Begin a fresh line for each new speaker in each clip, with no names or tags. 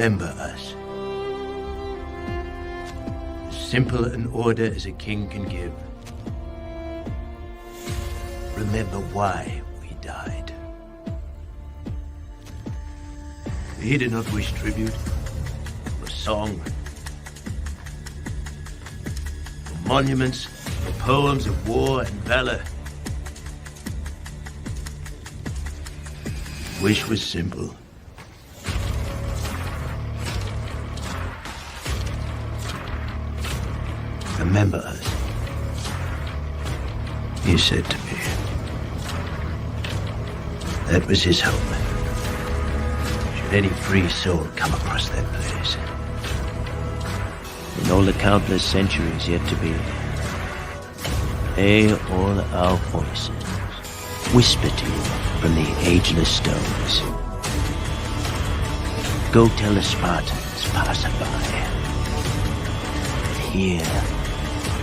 Remember us. As simple an order as a king can give. Remember why we died. He did not wish tribute, or song, or monuments, or poems of war and valor. His wish was simple. Remember us, he said to me. That was his hope. Should any free soul come across that place. In all the countless centuries yet to be, may all our voices whisper to you from the ageless stones. Go tell the Spartans passerby. Here,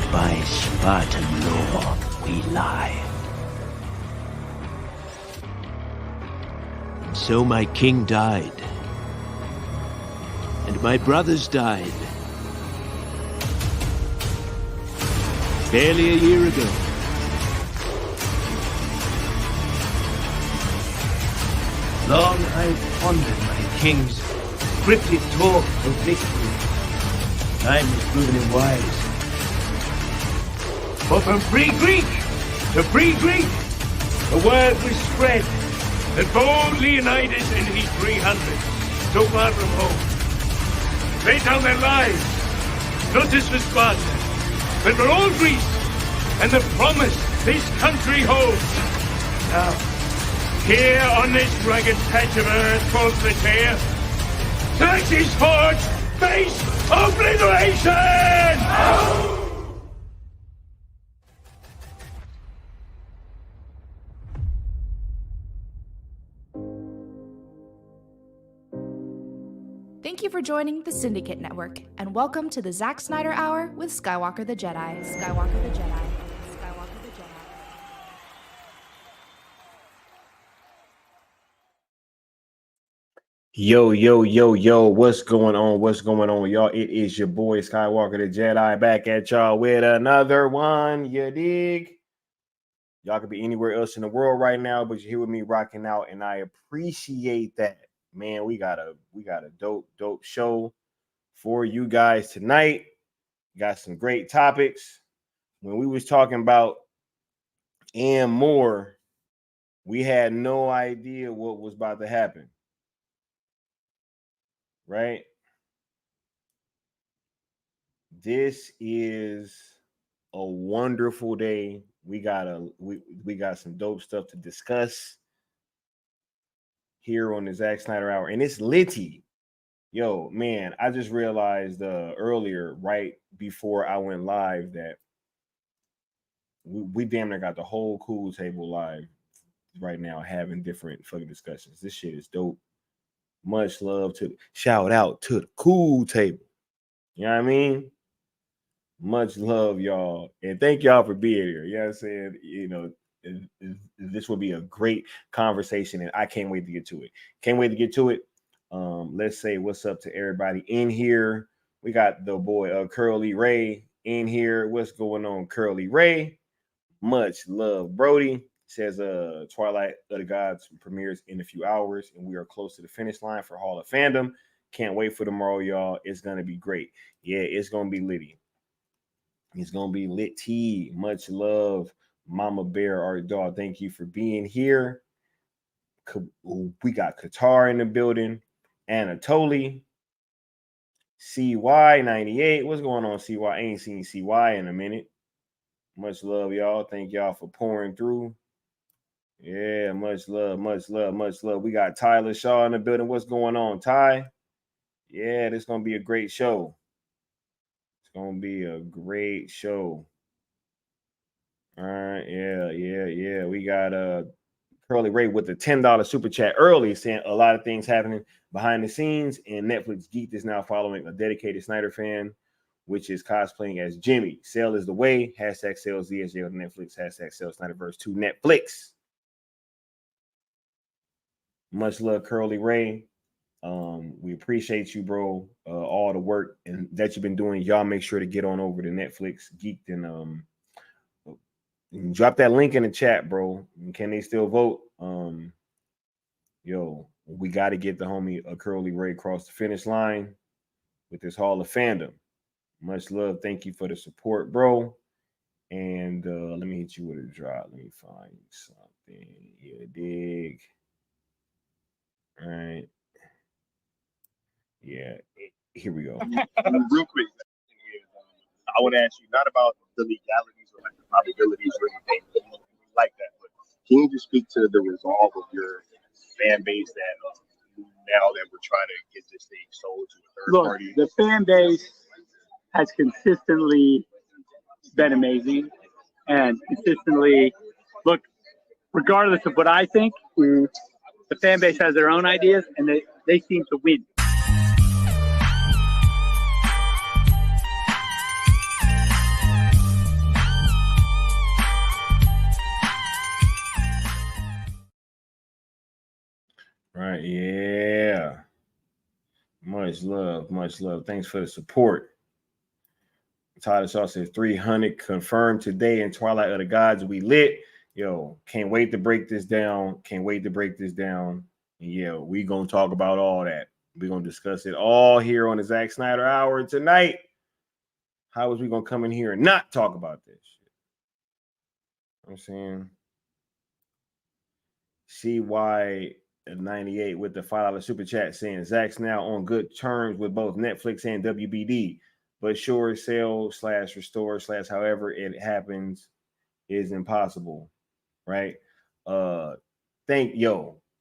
by Spartan law, we lie. And so my king died, and my brothers died. Barely a year ago. Long I've pondered my king's cryptic talk of victory. Time has proven him wise. For from free Greek to free Greek, the word was spread that bold Leonidas and his 300, so far from home, laid down their lives, not just for Sparta, but for all Greece, and the promise this country holds. Now, here on this rugged patch of earth falls the tear. Xerxes forge, face obliteration!
Thank you for joining the Syndicate Network, and welcome to the Zack Snyder Hour with Skywalker the Jedi. Skywalker the Jedi. Skywalker the Jedi.
Yo, what's going on? What's going on, y'all? It is your boy Skywalker the Jedi back at y'all with another one. You dig? Y'all could be anywhere else in the world right now, but you're here with me rocking out, and I appreciate that. Man, we got a dope show for you guys tonight. Got some great topics. When we was talking about and more, we had no idea what was about to happen. Right? This is a wonderful day. We got some dope stuff to discuss here on the Zack Snyder Hour, and it's litty. Yo, man, I just realized earlier, right before I went live, that we damn near got the whole cool table live right now, having different fucking discussions. This shit is dope. Much love shout out to the cool table. You know what I mean? Much love, y'all, and thank y'all for being here. You know what I'm saying? You know, this will be a great conversation, and I can't wait to get to it. Let's say what's up to everybody in here. We got the boy Curly Ray in here. What's going on, Curly Ray? Much love, Brody. Says Twilight of the Gods premieres in a few hours, and we are close to the finish line for Hall of Fandom. Can't wait for tomorrow, y'all. It's gonna be great. Yeah, it's gonna be litty. It's gonna be litty. Much love, Mama Bear, our dog. Thank you for being here. We got Qatar in the building. Anatoly, CY98. What's going on, CY? I ain't seen CY in a minute. Much love, y'all. Thank y'all for pouring through. Yeah, much love. We got Tyler Shaw in the building. What's going on, Ty? Yeah, this is gonna be a great show. It's gonna be a great show. All right, yeah. We got Curly Ray with the $10 super chat early, saying a lot of things happening behind the scenes, and Netflix Geek is now following a dedicated Snyder fan, which is cosplaying as Jimmy. Sale is the way. Hashtag sales ZSJ on Netflix. Hashtag sales Snyderverse to Netflix. Much love, Curly Ray. We appreciate you, bro. All the work and that you've been doing. Y'all make sure to get on over to Netflix Geeked and drop that link in the chat, bro. Can they still vote? Yo, we got to get the homie a Curly Ray across the finish line with this Hall of Fandom. Much love. Thank you for the support, bro. And let me hit you with a drop. Let me find something. Yeah, dig. All right. Yeah. Here we go.
Real quick, I want to ask you not about the legalities or like the probabilities or anything like that, but can you just speak to the resolve of your fan base that now that we're trying to get this thing sold to a third party?
The fan base has consistently been amazing and consistently look, regardless of what I think, the fan base has their own ideas and they seem to win.
Right, yeah. Much love, much love. Thanks for the support. Tyler Shaw says 300 confirmed today in Twilight of the Gods. We lit. Yo, can't wait to break this down. Can't wait to break this down. And yeah, we gonna talk about all that. We're gonna discuss it all here on the Zack Snyder Hour tonight. How is we gonna come in here and not talk about this shit? I'm saying CY98 with the $5 super chat saying Zack's now on good terms with both Netflix and WBD, but sure, sell / restore / however it happens is impossible, right?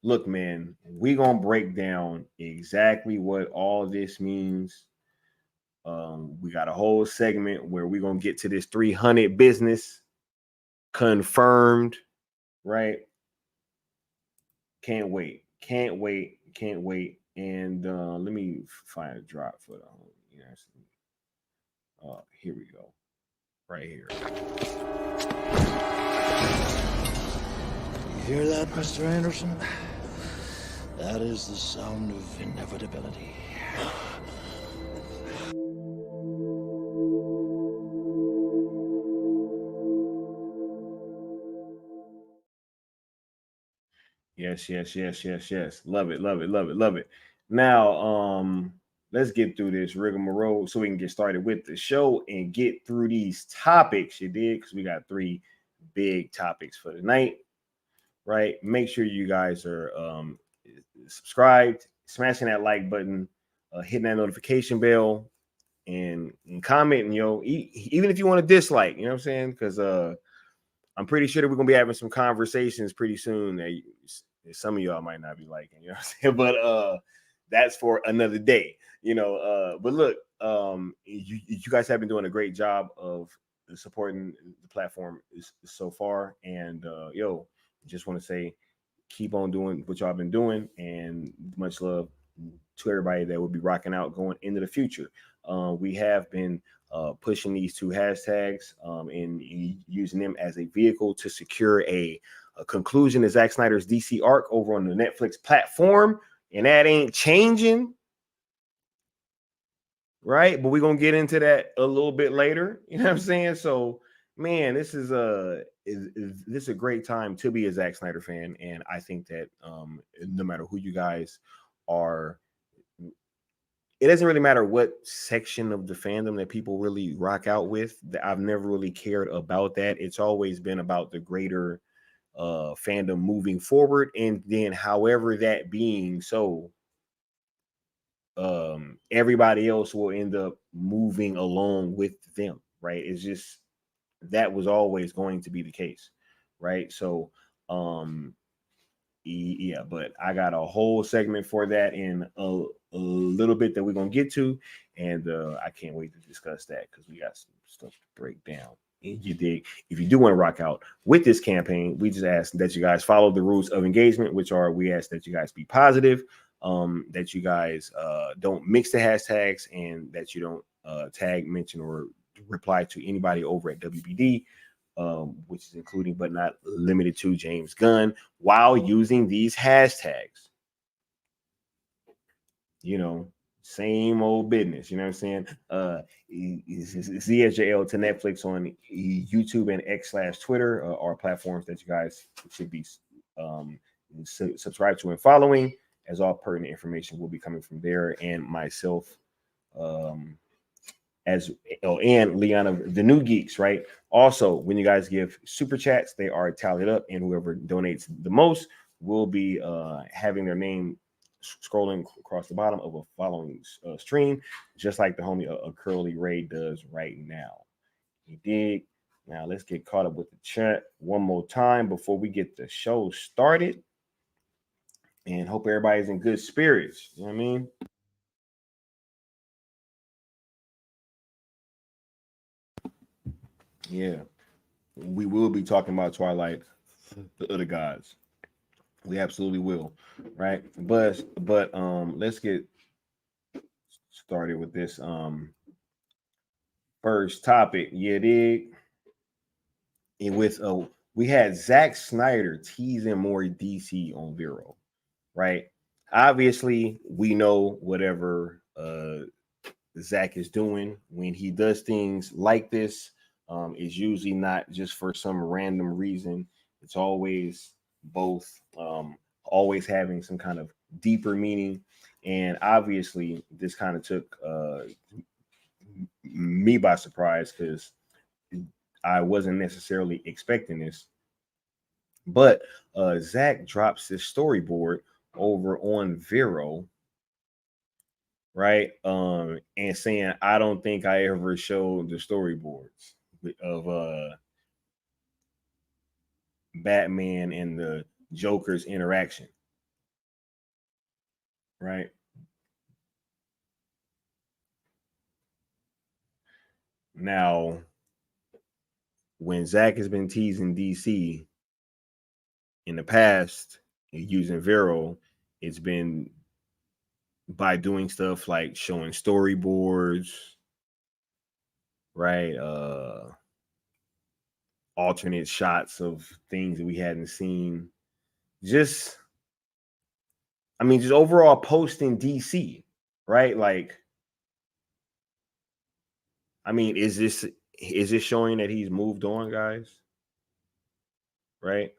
Look, man, we gonna break down exactly what all this means. We got a whole segment where we're gonna get to this 300 business confirmed, right? Can't wait. And let me find a drop for the home. Here we go. Right here.
You hear that, Mr. Anderson? That is the sound of inevitability.
Yes. Love it. Now, let's get through this rigmarole so we can get started with the show and get through these topics. You did, because we got 3 big topics for tonight, right? Make sure you guys are subscribed, smashing that like button, hitting that notification bell, and commenting, even if you want to dislike, you know what I'm saying? Because I'm pretty sure that we're gonna be having some conversations pretty soon that some of y'all might not be liking, you know what I'm saying? But that's for another day, But look, you guys have been doing a great job of supporting the platform so far, and just want to say, keep on doing what y'all been doing, and much love to everybody that will be rocking out going into the future. We have been pushing these 2 hashtags and using them as a vehicle to secure a conclusion to Zack Snyder's DC arc over on the Netflix platform, and that ain't changing, right? But we're gonna get into that a little bit later. You know what I'm saying? So, man, this is a great time to be a Zack Snyder fan, and I think that no matter who you guys are, it doesn't really matter what section of the fandom that people really rock out with. I've never really cared about that. It's always been about the greater fandom moving forward, and then however that being so, everybody else will end up moving along with them, right? It's just that was always going to be the case, right? So yeah, but I got a whole segment for that in a little bit that we're gonna get to, and I can't wait to discuss that because we got some stuff to break down. And you dig? If you do want to rock out with this campaign, we just ask that you guys follow the rules of engagement, which are we ask that you guys be positive, that you guys don't mix the hashtags, and that you don't tag, mention, or reply to anybody over at WBD, which is including but not limited to James Gunn, while using these hashtags. you know, same old business. You know what I'm saying? ZSJL to Netflix on YouTube and X/Twitter are platforms that you guys should be subscribed to and following, as all pertinent information will be coming from there, and myself and Liana, the new geeks, right? Also, when you guys give super chats, they are tallied up, and whoever donates the most will be having their name scrolling across the bottom of a following stream, just like the homie Curly Ray does right now. You dig? Now let's get caught up with the chat one more time before we get the show started, and hope everybody's in good spirits. You know what I mean? Yeah, we will be talking about Twilight, the other gods. We absolutely will, right? But let's get started with this first topic. Yeah, dig. And with we had Zack Snyder teasing more DC on Vero, right? Obviously, we know whatever Zack is doing when he does things like this. Is usually not just for some random reason. It's always both, always having some kind of deeper meaning. And obviously, this kind of took me by surprise because I wasn't necessarily expecting this. But Zack drops his storyboard over on Vero, right? And saying, I don't think I ever showed the storyboards of Batman and the Joker's interaction, right? Now, when Zack has been teasing DC in the past using Vero, it's been by doing stuff like showing storyboards, right? Alternate shots of things that we hadn't seen. Just, I mean, just overall posting DC, right? Like, I mean, is this showing that he's moved on, guys? Right?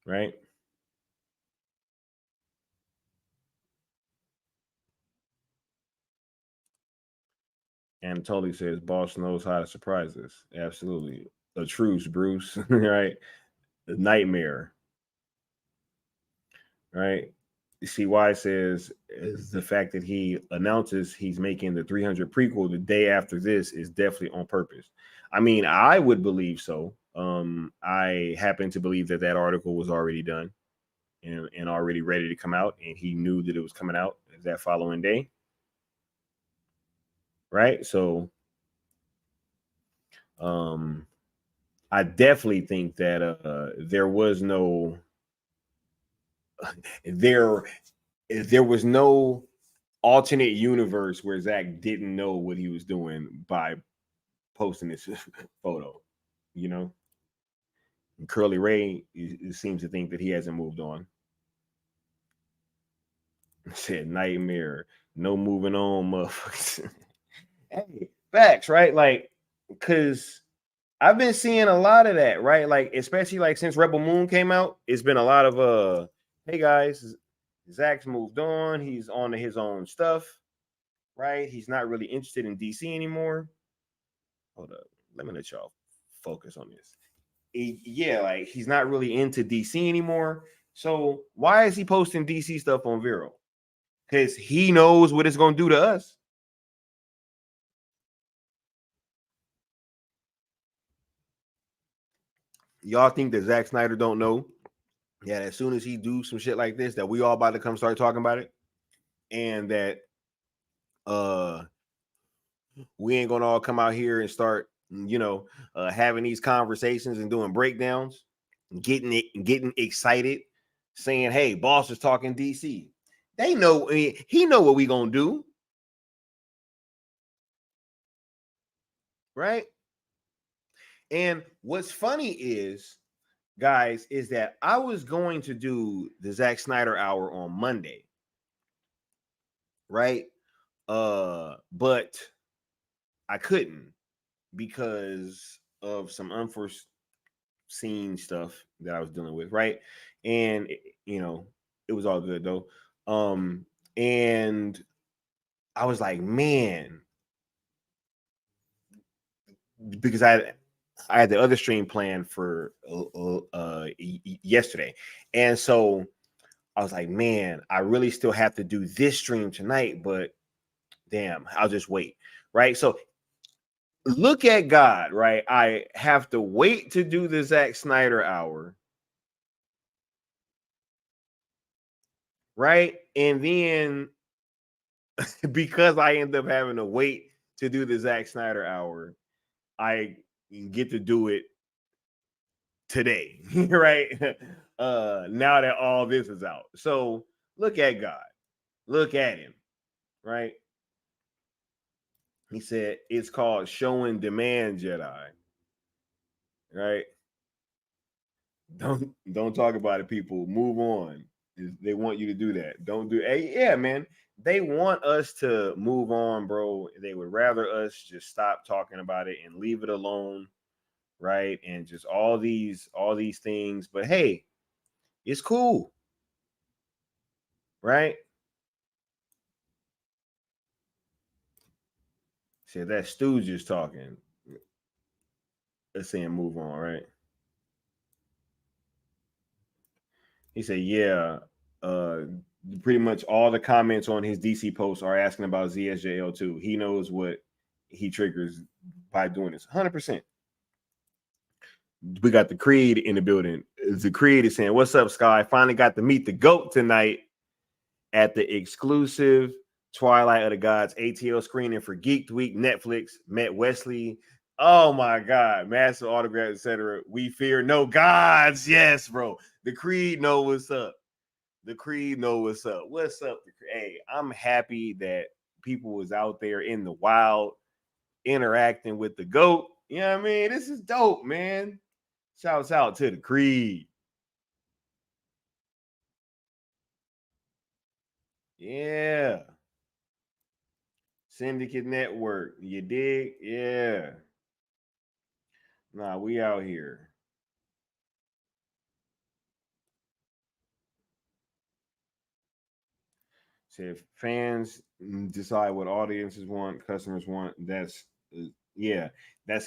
Right? And totally says, boss knows how to surprise us. Absolutely. A truce, Bruce. Right? The nightmare. Right? CY says is the fact that he announces he's making the 300 prequel the day after this is definitely on purpose. I mean, I would believe so. I happen to believe that article was already done and already ready to come out, and he knew that it was coming out that following day. Right? So I definitely think that there was no alternate universe where Zack didn't know what he was doing by posting this photo, you know. And Curly Ray seems to think that he hasn't moved on. Said nightmare, no moving on, motherfuckers. Hey, facts, right? Like, because I've been seeing a lot of that, right? Like, especially like since Rebel Moon came out, it's been a lot of hey guys, Zack's moved on, he's on to his own stuff, right? He's not really interested in DC anymore. Hold up, let me let y'all focus on this. Yeah, like he's not really into DC anymore. So why is he posting DC stuff on Vero? Because he knows what it's gonna do to us. Y'all think that Zack Snyder don't know? Yeah, as soon as he do some shit like this, that we all about to come start talking about it, and that we ain't gonna all come out here and start, having these conversations and doing breakdowns, getting excited, saying, "Hey, boss is talking DC." They know he know what we gonna do, right? And what's funny is guys, is that I was going to do the Zack Snyder hour on Monday, right? But I couldn't because of some unforeseen stuff that I was dealing with, right? And it was all good though. And I was like, man, because I had the other stream planned for yesterday, and so I was like, man, I really still have to do this stream tonight, but damn, I'll just wait, right? So look at God, right? I have to wait to do the Zack Snyder hour, right? And then because I end up having to wait to do the Zack Snyder hour, I get to do it today, right? Now that all this is out. So look at God. Look at him, right? He said it's called show and demand, Jedi. Right? Don't talk about it, people. Move on. They want you to do that. Don't do. Hey, yeah, man. They want us to move on, bro. They would rather us just stop talking about it and leave it alone, right? And just all these things. But hey, it's cool, right? Said that Stooge is talking. Let's say move on, right? He said, yeah, pretty much all the comments on his DC posts are asking about ZSJL2. He knows what he triggers by doing this. 100%. We got the Creed in the building. The Creed is saying, what's up, Sky? Finally got to meet the GOAT tonight at the exclusive Twilight of the Gods ATL screening for Geeked Week Netflix. Met Wesley. Oh my God, massive autograph, etc. We fear no gods. Yes, bro. The Creed know what's up. The Creed know what's up. What's up? Hey, I'm happy that people was out there in the wild interacting with the GOAT. You know what I mean? This is dope, man. Shouts out to the Creed. Yeah. Syndicate Network. You dig? Yeah. Nah, we out here. So if fans decide what audiences want, customers want, that's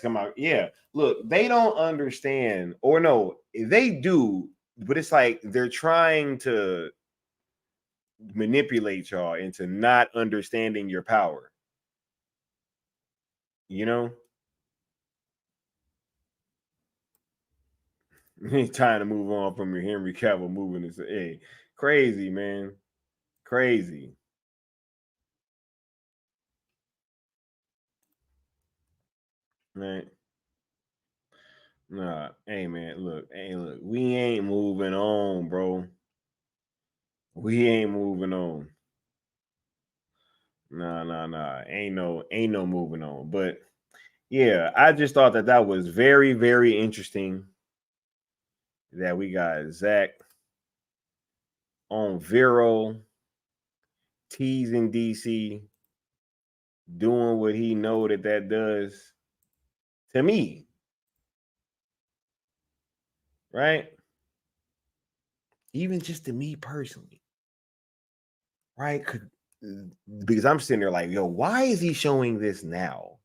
come out. Yeah. Look, they don't understand, or no, they do, but it's like they're trying to manipulate y'all into not understanding your power. You know? Trying to move on from your Henry Cavill moving is hey, crazy, man. Crazy. Man. Nah, hey man, look, we ain't moving on, bro. We ain't moving on. Nah. Ain't no moving on. But yeah, I just thought that was very, very interesting that we got Zach on Vero teasing DC, doing what he know that does to me. Right? Even just to me personally. Right? Because I'm sitting there like, yo, why is he showing this now?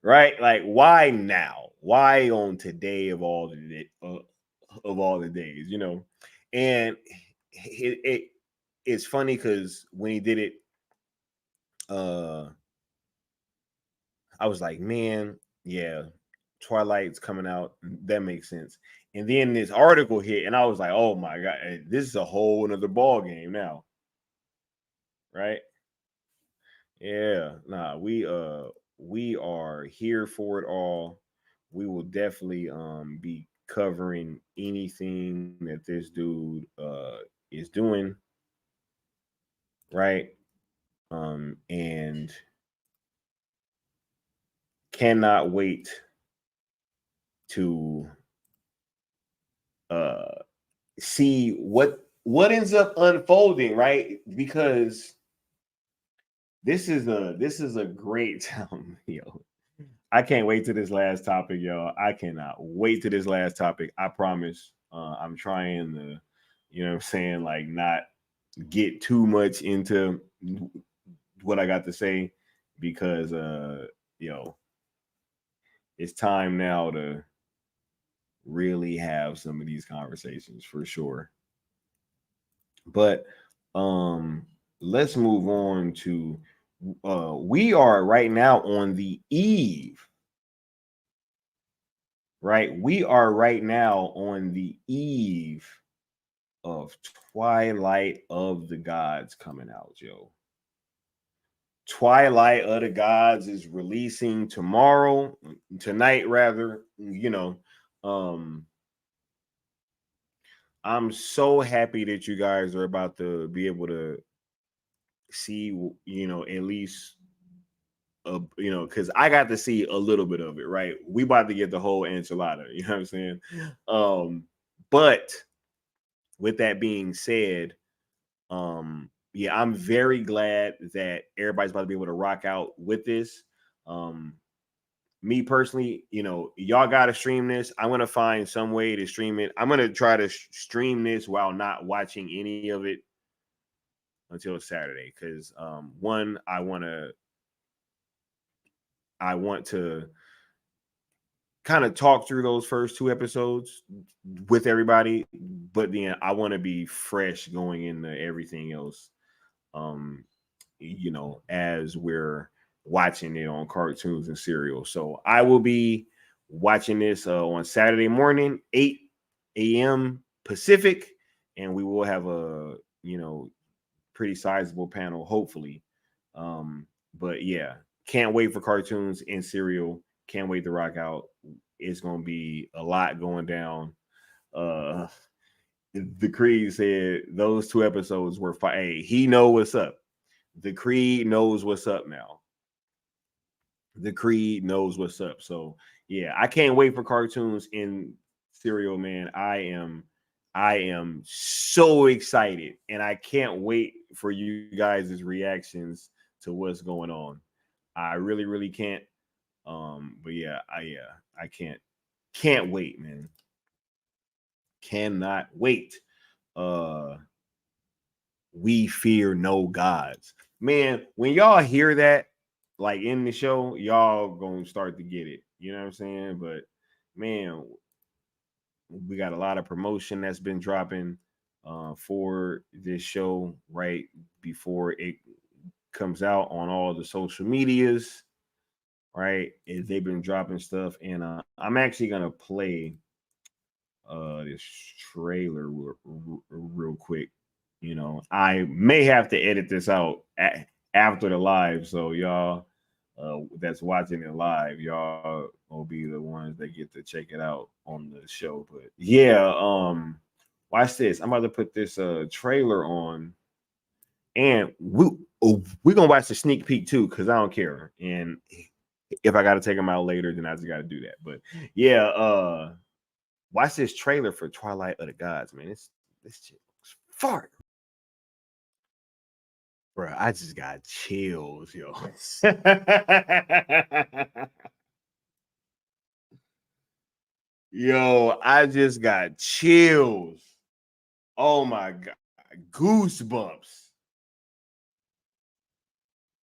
Right? Like, why now? Why on today of all the days, you know? And it's funny because when he did it, I was like, man, yeah, Twilight's coming out. That makes sense. And then this article hit, and I was like, oh my God, this is a whole another ball game now. Right? Yeah, nah, we are here for it all. We will definitely be covering anything that this dude is doing, right? And cannot wait to see what ends up unfolding, right? Because this is a great time, yo. I can't wait to this last topic, y'all. I cannot wait to this last topic. I promise. I'm trying to, you know what I'm saying, like not get too much into what I got to say because it's time now to really have some of these conversations for sure. But let's move on to we are right now on the eve. Right? We are right now on the eve of Twilight of the Gods coming out, yo. Twilight of the Gods is releasing tonight rather, I'm so happy that you guys are about to be able to see, at least because I got to see a little bit of it, right? We about to get the whole enchilada, you know what I'm saying? But with that being said, yeah, I'm very glad that everybody's about to be able to rock out with this. Me personally, y'all gotta stream this. I'm gonna find some way to stream it. I'm gonna try to stream this while not watching any of it until Saturday, because one, I want to kind of talk through those first 2 episodes with everybody, but then I want to be fresh going into everything else. As we're watching it on cartoons and serial. So I will be watching this on Saturday morning, 8 a.m. Pacific, and we will have a pretty sizable panel, hopefully. But yeah, can't wait for cartoons and serial. Can't wait to rock out. It's gonna be a lot going down. The Creed said those 2 episodes were fire. Hey, he know what's up. The Creed knows what's up now. The Creed knows what's up. So yeah, I can't wait for cartoons in serial, man. I am so excited, and I can't wait for you guys' reactions to what's going on. I really, really can't. But yeah, I can't wait, man. Cannot wait. We fear no gods. Man, when y'all hear that, like in the show, y'all gonna start to get it. You know what I'm saying? But man, we got a lot of promotion that's been dropping for this show right before it comes out on all the social medias. Right? They've been dropping stuff, and I'm actually gonna play this trailer real quick. I may have to edit this out after the live, so y'all that's watching it live, y'all will be the ones that get to check it out on the show. But yeah, watch this. I'm about to put this trailer on, and we're gonna watch the sneak peek too, because I don't care. And if I gotta take them out later, then I just gotta do that. But yeah, watch this trailer for Twilight of the Gods, man. This shit looks fart. Bro, I just got chills, yo. Yo, I just got chills. Oh my God. Goosebumps.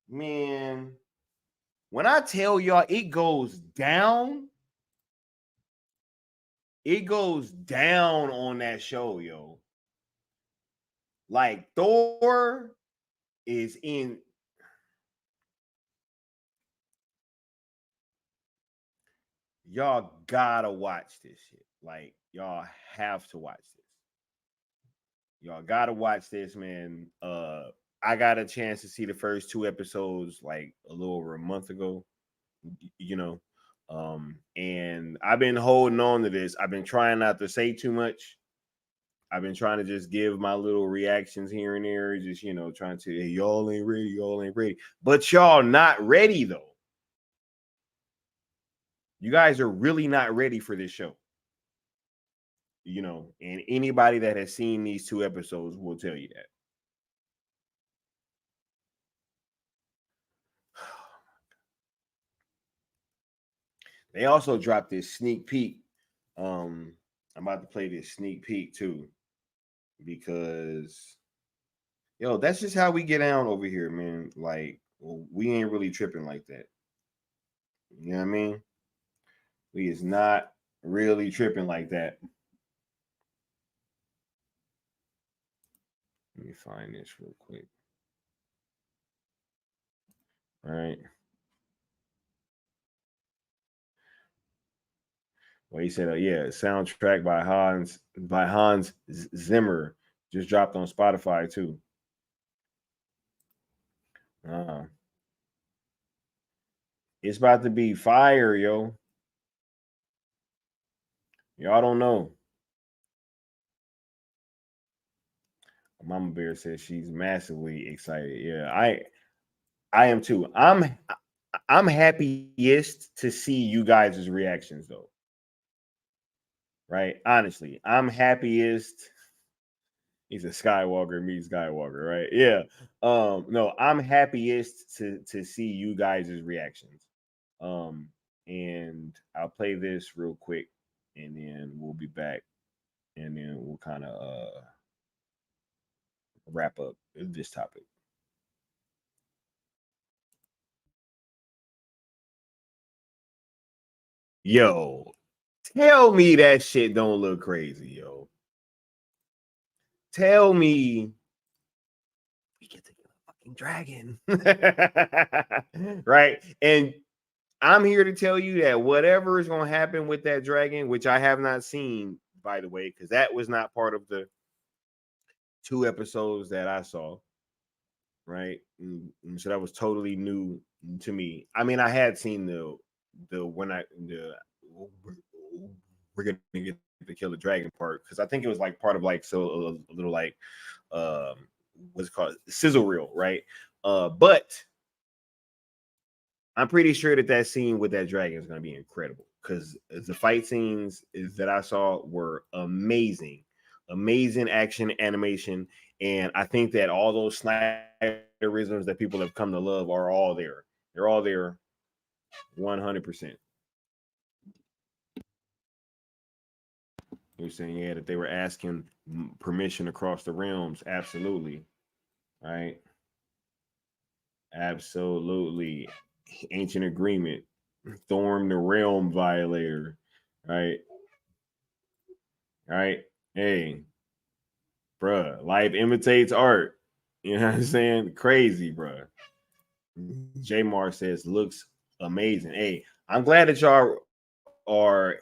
Man, when I tell y'all it goes down on that show, yo. Like Thor is in. Y'all gotta watch this shit. Like, y'all have to watch this. Y'all gotta watch this, man. I got a chance to see the first 2 episodes like a little over a month ago, and I've been holding on to this. I've been trying not to say too much. I've been trying to just give my little reactions here and there, just trying to, hey, y'all ain't ready. But y'all not ready though. You guys are really not ready for this show. you know, and anybody that has seen these 2 episodes will tell you that. They also dropped this sneak peek. I'm about to play this sneak peek too, because that's just how we get down over here, man. Like, we ain't really tripping like that. You know what I mean? We is not really tripping like that. Let me find this real quick. All right. Well, he said, yeah, soundtrack by Hans Zimmer just dropped on Spotify too. It's about to be fire, yo. Y'all don't know. Mama Bear says she's massively excited. Yeah, I am too. I'm happiest to see you guys' reactions though. Right? Honestly, I'm happiest. He's a Skywalker meets Skywalker, right? Yeah. No, I'm happiest to see you guys' reactions. And I'll play this real quick and then we'll be back and then we'll kind of wrap up this topic. Yo, tell me that shit don't look crazy, yo. Tell me we get to get a fucking dragon. Right? And I'm here to tell you that whatever is going to happen with that dragon, which I have not seen, by the way, because that was not part of the 2 episodes that I saw, right? And so that was totally new to me. I mean, I had seen the we're gonna get the kill the dragon part, because I think it was like part of like a little like what's it called, sizzle reel, right? But I'm pretty sure that scene with that dragon is going to be incredible, because the fight scenes that I saw were amazing action, animation, and I think that all those Snyderisms that people have come to love are all there. They're all there, 100%. You're saying, yeah, that they were asking permission across the realms. Absolutely, right? Absolutely. Ancient agreement. Thorm the realm violator. Right? Right? Hey, bruh, life imitates art. You know what I'm saying? Crazy, bruh. J Mar says looks amazing. Hey, I'm glad that y'all are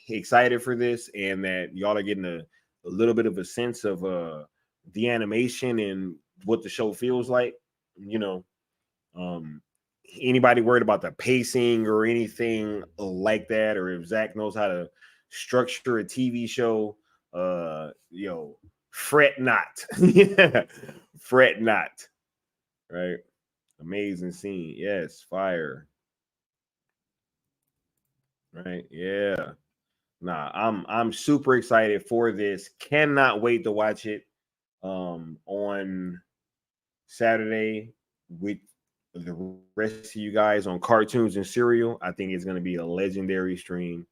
excited for this and that y'all are getting a little bit of a sense of the animation and what the show feels like. You know, anybody worried about the pacing or anything like that, or if Zach knows how to structure a TV show, fret not. Fret not. Right? Amazing scene. Yes, fire. Right? Yeah. Nah, I'm super excited for this. Cannot wait to watch it on Saturday with the rest of you guys on Cartoons and Serial. I think it's going to be a legendary stream,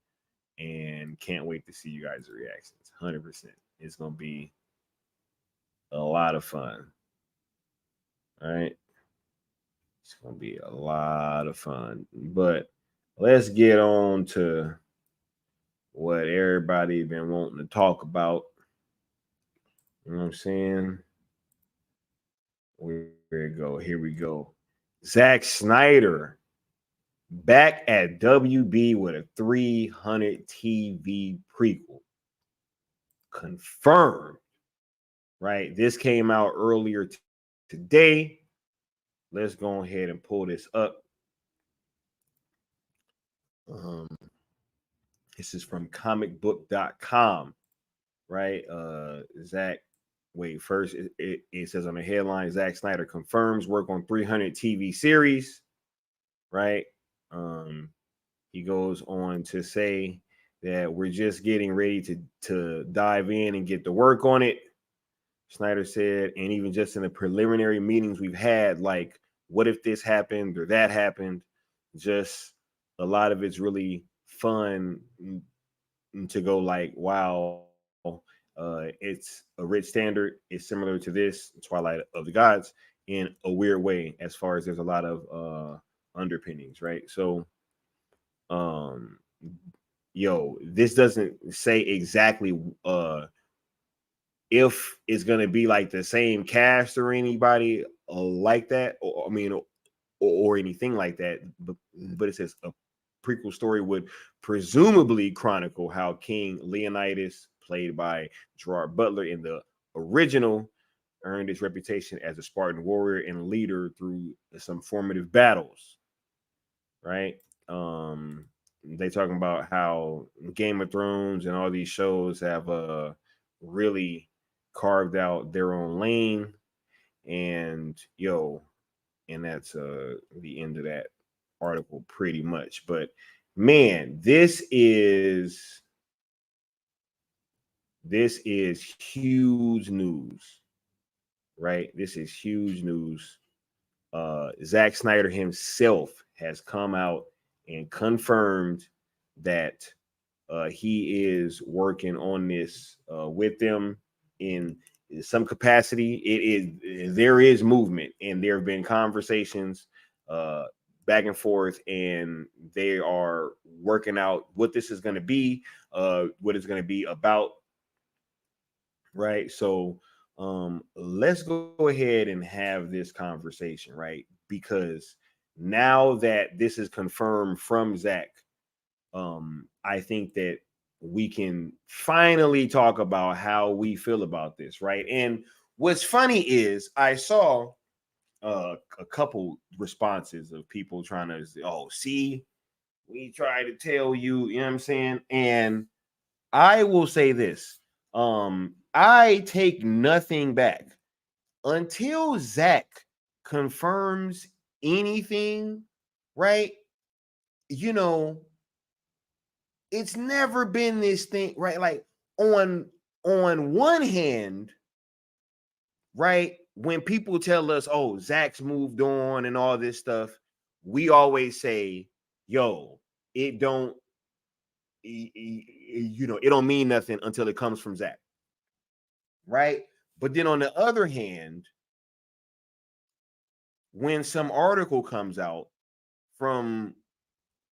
and can't wait to see you guys' reactions. 100%. It's going to be a lot of fun. All right. It's going to be a lot of fun. But let's get on to what everybody been wanting to talk about. You know what I'm saying? Here we go. Here we go. Zack Snyder back at WB with a 300 TV prequel. Confirmed. Right? This came out earlier today. Let's go ahead and pull this up. This is from comicbook.com. Right? Zach. Wait, first it says on the headline, Zack Snyder confirms work on 300 TV series, right? He goes on to say that we're just getting ready to dive in and get to work on it. Snyder said, and even just in the preliminary meetings we've had, like, what if this happened or that happened? Just a lot of it's really fun to go like, wow, it's a rich standard. It's similar to this Twilight of the Gods in a weird way, as far as there's a lot of underpinnings, right? So, this doesn't say exactly if it's gonna be like the same cast or anybody like that, or anything like that, but it says a prequel story would presumably chronicle how King Leonidas, played by Gerard Butler in the original, earned his reputation as a Spartan warrior and leader through some formative battles, right? They talking about how Game of Thrones and all these shows have really carved out their own lane, and and that's the end of that article pretty much. But man, this is huge news, right? This is huge news. Zack Snyder himself has come out and confirmed that he is working on this with them in some capacity. There is movement, and there have been conversations back and forth, and they are working out what this is going to be, what it's going to be about, right? So let's go ahead and have this conversation, right? Because now that this is confirmed from Zack, I think that we can finally talk about how we feel about this, right? And what's funny is I saw a couple responses of people trying to say, oh, see, we try to tell you, you know what I'm saying? And I will say this. I take nothing back until Zack confirms anything, right? It's never been this thing, right? Like on one hand, right, when people tell us, oh, Zack's moved on and all this stuff, we always say, yo, it don't it don't mean nothing until it comes from Zack, right? But then on the other hand, when some article comes out from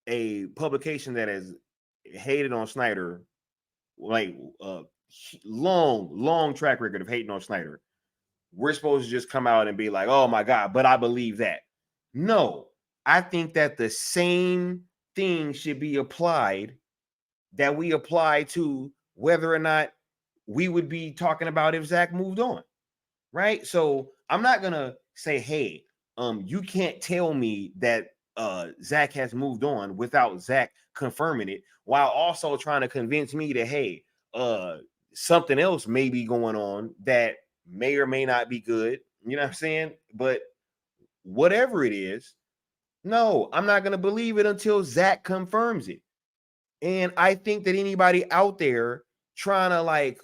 a publication that has hated on Snyder, like long track record of hating on Snyder, we're supposed to just come out and be like, oh my God, but I believe that. No, I think that the same thing should be applied that we apply to whether or not we would be talking about if Zack moved on, right? So I'm not gonna say, hey, you can't tell me that Zack has moved on without Zack confirming it, while also trying to convince me that, hey, something else may be going on that may or may not be good. You know what I'm saying? But whatever it is, no, I'm not going to believe it until Zack confirms it. And I think that anybody out there trying to like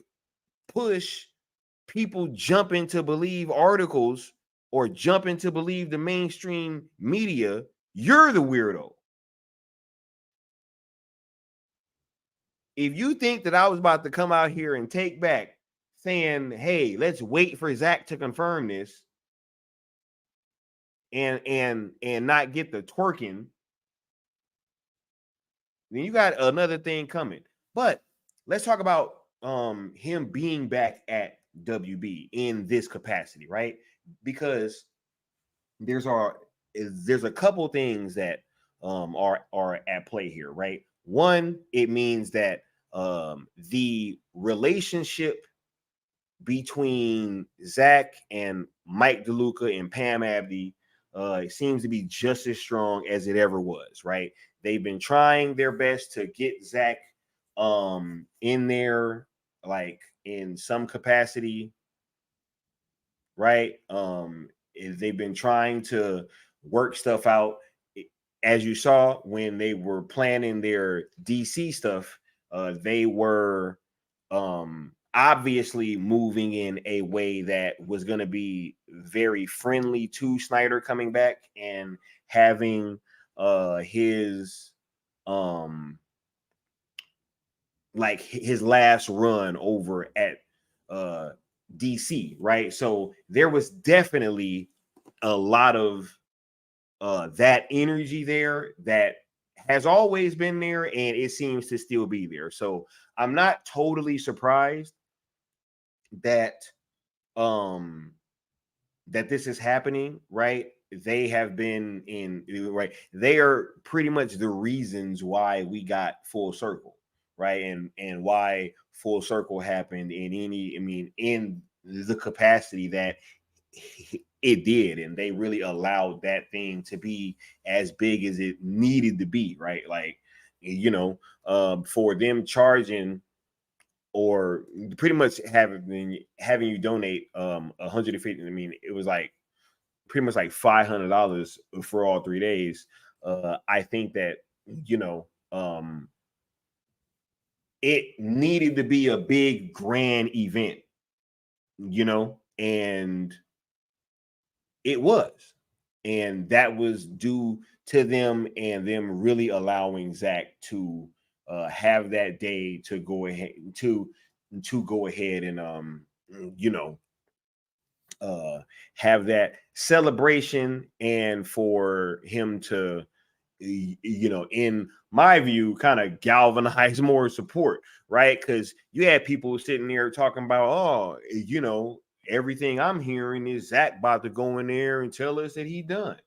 push people jumping to believe articles or jumping to believe the mainstream media, you're the weirdo. If you think that I was about to come out here and take back saying, hey, let's wait for Zack to confirm this and not get the twerking, then you got another thing coming. But let's talk about him being back at WB in this capacity, right? Because there's a couple things that are at play here, right? One, it means that the relationship between Zack and Mike DeLuca and Pam Abdi seems to be just as strong as it ever was, right? They've been trying their best to get Zack in there, like in some capacity, right? They've been trying to work stuff out. As you saw when they were planning their DC stuff, They were obviously moving in a way that was going to be very friendly to Snyder coming back and having his like his last run over at DC, right? So there was definitely a lot of that energy there that has always been there, and it seems to still be there. So I'm not totally surprised that that this is happening, right? They have been in, right? They are pretty much the reasons why we got Full Circle, right? And why Full Circle happened in in the capacity that it did, and they really allowed that thing to be as big as it needed to be, right? Like, for them charging or pretty much having you donate 150. I mean, it was like pretty much like $500 for all 3 days. I think that it needed to be a big grand event, and it was, and that was due to them and them really allowing Zack to have that day to go ahead and have that celebration, and for him to in my view kind of galvanize more support, right? Because you had people sitting there talking about, oh, everything I'm hearing is Zack about to go in there and tell us that he done.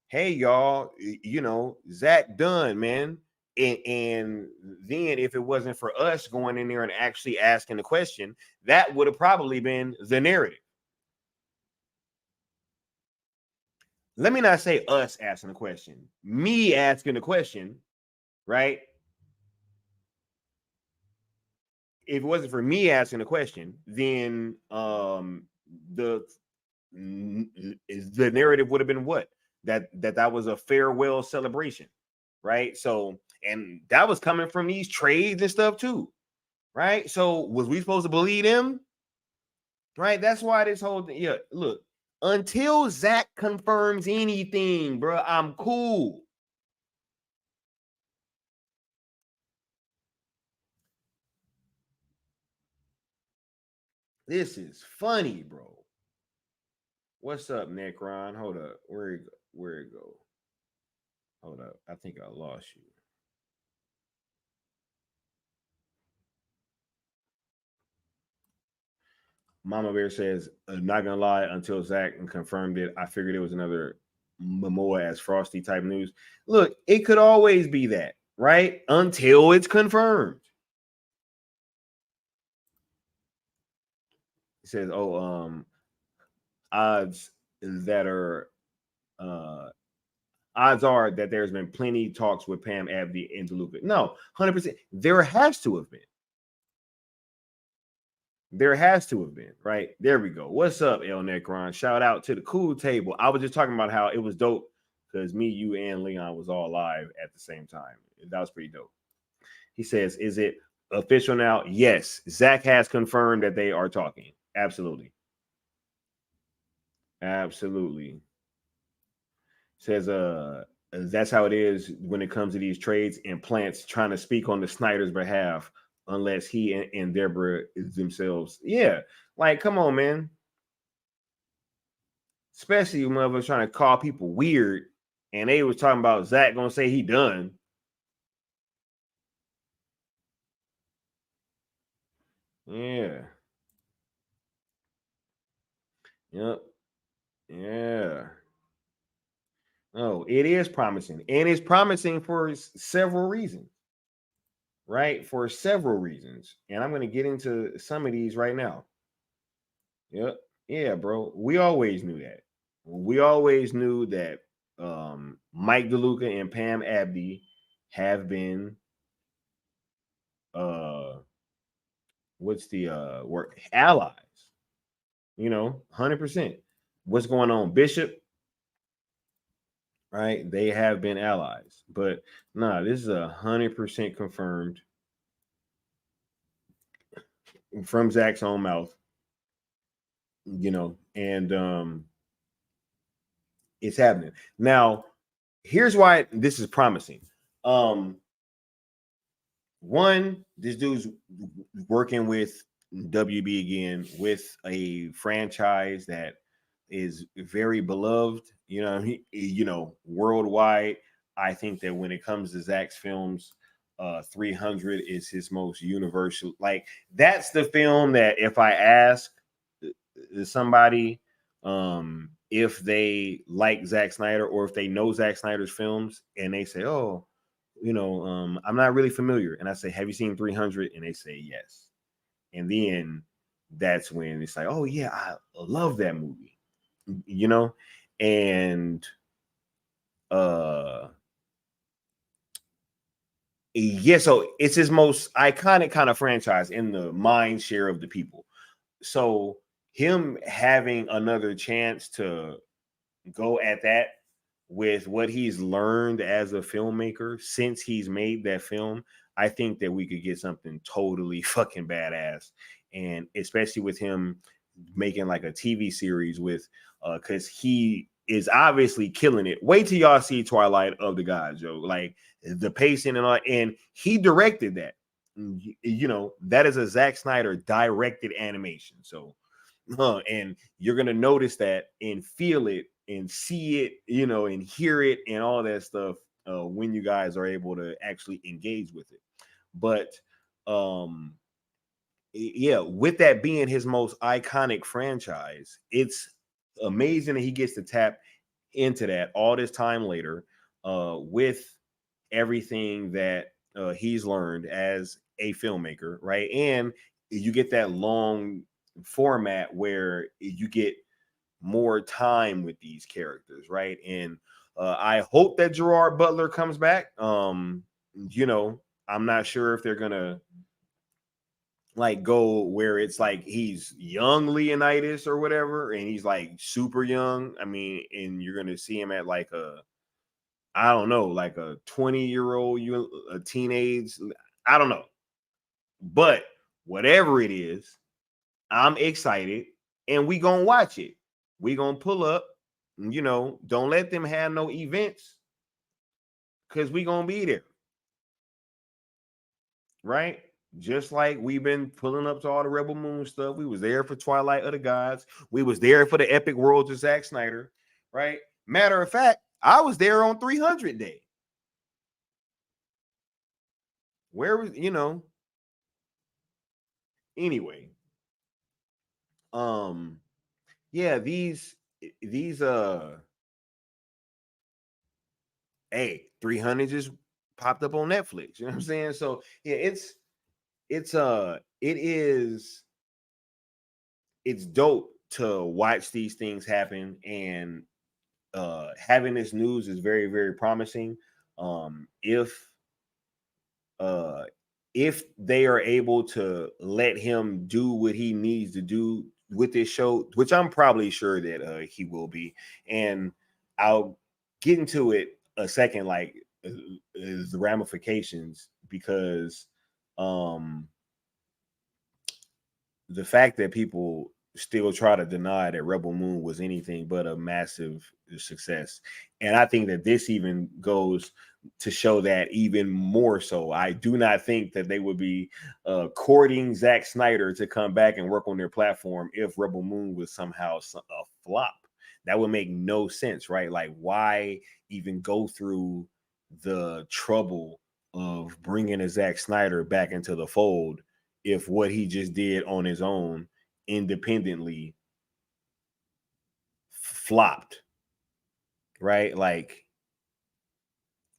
Hey y'all, Zack done, man. And then if it wasn't for us going in there and actually asking the question, that would have probably been the narrative. Let me not say us asking the question, me asking the question, right? If it wasn't for me asking the question, then the narrative would have been what? That was a farewell celebration, right? So, and that was coming from these trades and stuff too, right? So was we supposed to believe them? Right? That's why this whole thing, yeah, look, until Zack confirms anything, bro, I'm cool. This is funny, bro. What's up, Necron? Hold up. Where it go? Hold up. I think I lost you. Mama Bear says, not gonna lie, until Zack confirmed it, I figured it was another Momoa as Frosty type news. Look, it could always be that, right? Until it's confirmed. He says, odds that are odds are that there's been plenty talks with Pam Abdi and DeLuca. No, 100%. There has to have been. There has to have been, right? There we go. What's up, El Necron? Shout out to the cool table. I was just talking about how it was dope because me, you, and Leon was all live at the same time. That was pretty dope. He says, is it official now? Yes. Zack has confirmed that they are talking. Absolutely. Absolutely. Says, that's how it is when it comes to these trades and plants trying to speak on the Snyder's behalf, unless he and Deborah themselves. Yeah, like, come on, man. Especially when motherfuckers trying to call people weird, and they was talking about Zack gonna say he done. Yeah. Yep. Yeah. Oh, it is promising, and it's promising for several reasons. Right? For several reasons. And I'm going to get into some of these right now. Yep. Yeah, bro. We always knew that. We always knew that Mike DeLuca and Pam Abdi have been what's the word, allies. 100%. What's going on, Bishop? right? They have been allies, but nah, this is 100% confirmed from Zack's own mouth, and it's happening. Now, here's why this is promising. One, this dude's working with WB again with a franchise that is very beloved, worldwide. I think that when it comes to Zack's films, 300 is his most universal. Like, that's the film that if I ask somebody if they like Zack Snyder or if they know Zack Snyder's films and they say, oh, I'm not really familiar. And I say, have you seen 300? And they say yes. And then that's when it's like, oh yeah, I love that movie, and yeah, so it's his most iconic kind of franchise in the mind share of the people. So him having another chance to go at that with what he's learned as a filmmaker since he's made that film, I think that we could get something totally fucking badass. And especially with him making like a TV series with because he is obviously killing it. Wait till y'all see Twilight of the Gods, yo. Like the pacing and all, and he directed that. That is a Zack Snyder directed animation. So and you're gonna notice that and feel it and see it, and hear it and all that stuff when you guys are able to actually engage with it. But yeah, with that being his most iconic franchise, it's amazing that he gets to tap into that all this time later with everything that he's learned as a filmmaker, right? And you get that long format where you get more time with these characters, right? And I hope that Gerard Butler comes back. I'm not sure if they're gonna like go where it's like he's young Leonidas or whatever, and he's like super young. I mean, and you're gonna see him at like I don't know, like a 20-year-old, a teenage, I don't know. But whatever it is, I'm excited and we gonna watch it. We gonna pull up, don't let them have no events because we gonna be there. Right? Just like we've been pulling up to all the Rebel Moon stuff. We was there for Twilight of the Gods. We was there for the Epic Worlds of Zack Snyder. Right? Matter of fact, I was there on 300 Day. Where was, anyway. Yeah, these hey, 300 just popped up on Netflix. You know what I'm saying? So yeah, it's dope to watch these things happen, and having this news is very, very promising. If they are able to let him do what he needs to do with this show, which I'm probably sure that he will be, and I'll get into it a second, like the ramifications, because the fact that people still try to deny that Rebel Moon was anything but a massive success. And I think that this even goes to show that even more so. I do not think that they would be courting Zack Snyder to come back and work on their platform if Rebel Moon was somehow a flop. That would make no sense, right? Like, why even go through the trouble of bringing a Zack Snyder back into the fold if what he just did on his own independently flopped, right? Like,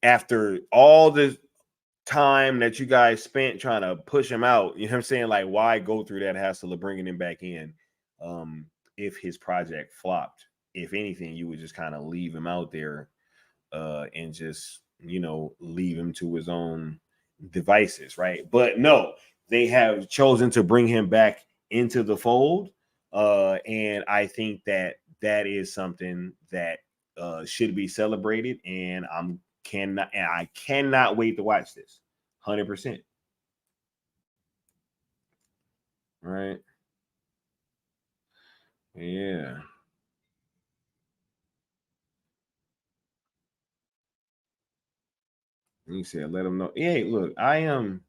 after all the time that you guys spent trying to push him out, you know what I'm saying? Like, why go through that hassle of bringing him back in if his project flopped? If anything, you would just kind of leave him out there and just, leave him to his own devices, right? But no, they have chosen to bring him back into the fold. And I think that that is something that should be celebrated, and I cannot wait to watch this. 100%. Right? Yeah. He said, "Let them know." Hey, look, I am.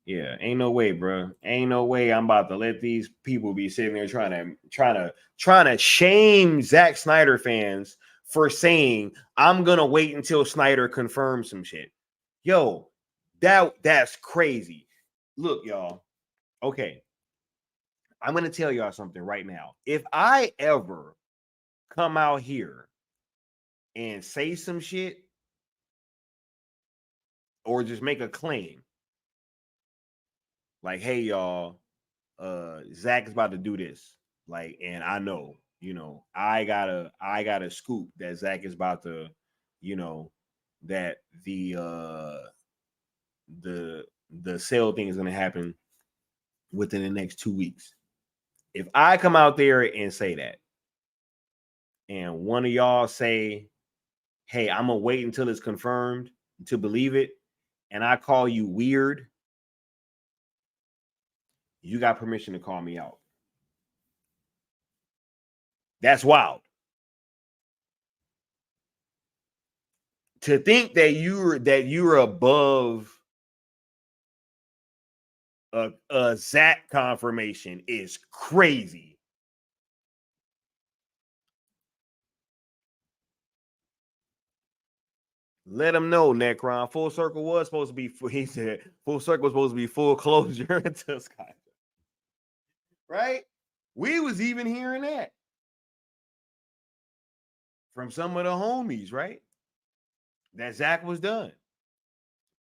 Yeah, ain't no way, bro. Ain't no way I'm about to let these people be sitting there trying to shame Zack Snyder fans for saying I'm gonna wait until Snyder confirms some shit. Yo, that's crazy. Look, y'all. Okay, I'm gonna tell y'all something right now. If I ever come out here and say some shit or just make a claim like, hey, y'all, Zach is about to do this. Like, and I know, I got a scoop that Zach is about to, that the sale thing is gonna happen within the next 2 weeks. If I come out there and say that, and one of y'all say, hey, I'm gonna wait until it's confirmed to believe it, and I call you weird, you got permission to call me out. That's wild. To think that you're above a Zach confirmation is crazy. Let him know, Necron. Full circle was supposed to be. He said full circle was supposed to be full closure until Sky. Right? We was even hearing that from some of the homies, right? That Zach was done.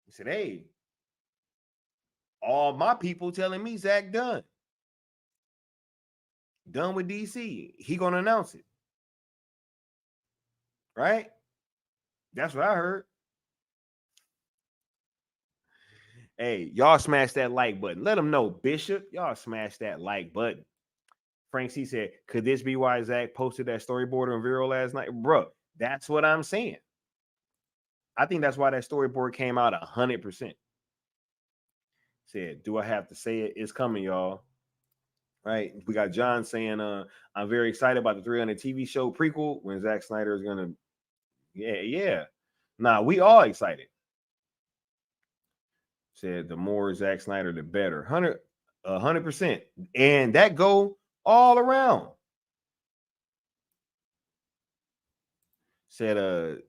He said, hey, all my people telling me Zach done. Done with DC. He gonna announce it. Right? That's what I heard. Hey, y'all smash that like button. Let them know, Bishop. Y'all smash that like button. Frank C said, could this be why Zach posted that storyboard on Vero last night? Bro, that's what I'm saying. I think that's why that storyboard came out 100%. Said, do I have to say it? It's coming, y'all. Right? We got John saying, I'm very excited about the 300 TV show prequel when Zack Snyder is going to. Yeah. Nah, we all excited. Said, the more Zack Snyder, the better. 100%. And that go all around. Said,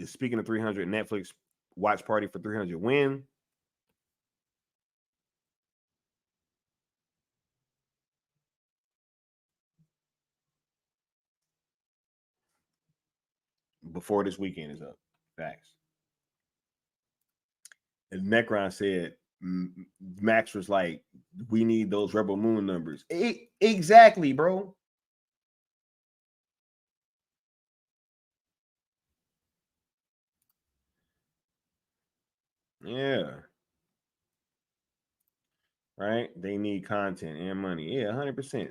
speaking of 300, Netflix watch party for 300 win. Before this weekend is up. Facts. And Necron said, Max was like, we need those Rebel Moon numbers. Exactly, bro. Yeah. Right? They need content and money. Yeah, 100%.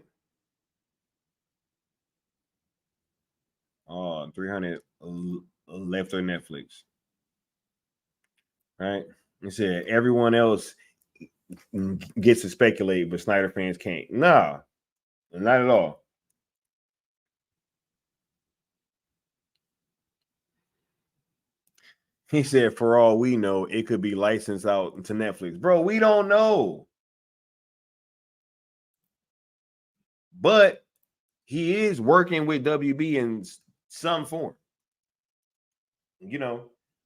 Oh, 300 left on Netflix. Right? He said everyone else gets to speculate, but Snyder fans can't. Nah, not at all. He said, for all we know, it could be licensed out to Netflix. Bro, we don't know. But he is working with WB in some form.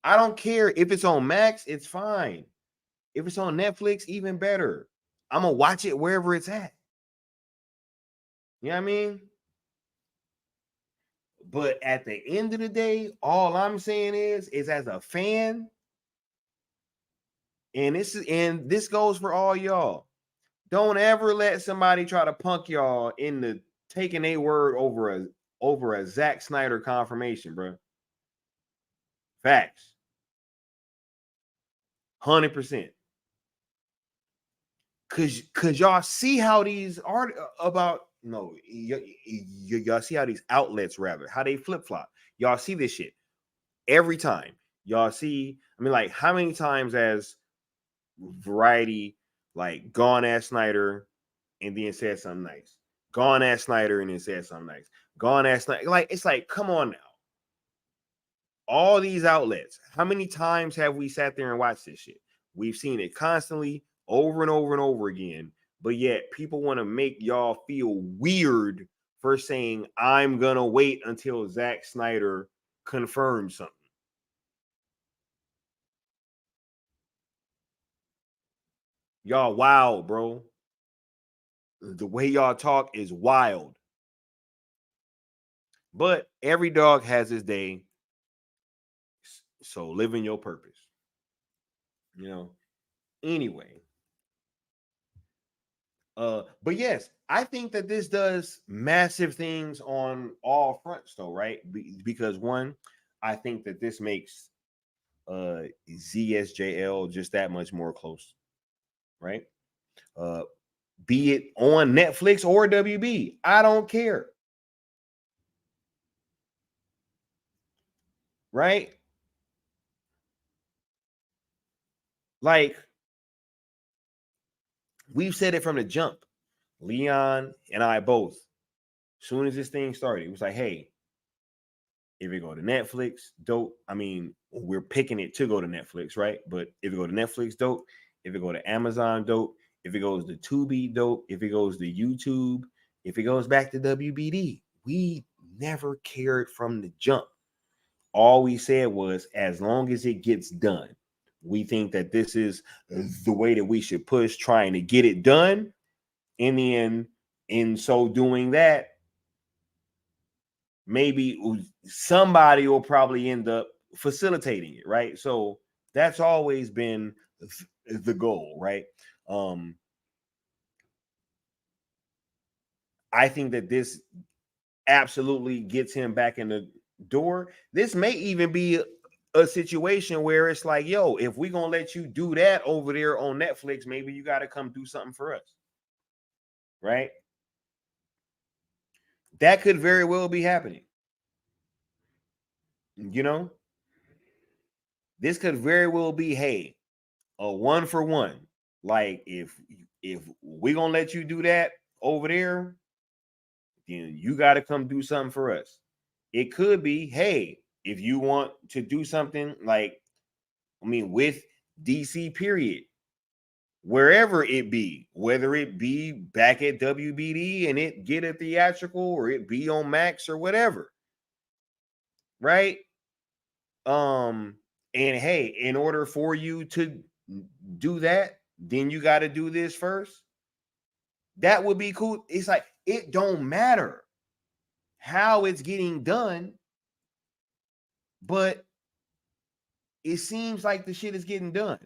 I don't care if it's on Max, it's fine. If it's on Netflix, even better. I'm going to watch it wherever it's at. You know what I mean? But at the end of the day, all I'm saying is as a fan, and this goes for all y'all. Don't ever let somebody try to punk y'all into taking a word over a Zack Snyder confirmation, bro. Facts. 100%. Cause y'all see how these are about y'all see how these outlets how they flip-flop. Y'all see this shit every time. Y'all see, I mean, like, how many times has Variety like gone at Snyder and then said something nice? Gone at Snyder and then said something nice. Gone at Snyder. Like, it's like, come on now. All these outlets, how many times have we sat there and watched this shit? We've seen it constantly over and over and over again, but yet people want to make y'all feel weird for saying, I'm going to wait until Zack Snyder confirms something. Y'all wild, bro. The way y'all talk is wild. But every dog has his day. So live in your purpose. You know. Anyway. But yes, I think that this does massive things on all fronts, though, right? Because one, I think that this makes ZSJL just that much more close, right? Be it on Netflix or WB, I don't care. Right? Like, we've said it from the jump. Leon and I both, as soon as this thing started, it was like, hey, if it go to Netflix, dope. I mean, we're picking it to go to Netflix, right? But if it go to Netflix, dope. If it go to Amazon, dope. If it goes to Tubi, dope. If it goes to YouTube, if it goes back to WBD, we never cared from the jump. All we said was, as long as it gets done, we think that this is the way that we should push trying to get it done. In the end, in so doing that, maybe somebody will probably end up facilitating it, right? So that's always been the goal, right? I think that this absolutely gets him back in the door. This may even be a situation where it's like, yo, if we're gonna let you do that over there on Netflix, maybe you got to come do something for us, right? That could very well be happening. You know, this could very well be, hey, a 1-for-1. Like, if we're gonna let you do that over there, then you got to come do something for us. It could be, hey, if you want to do something like, I mean, with DC period, wherever it be, whether it be back at WBD and it get a theatrical, or it be on Max or whatever, right? And hey, in order for you to do that, then you got to do this first. That would be cool. It's like, it don't matter how it's getting done, but it seems like the shit is getting done.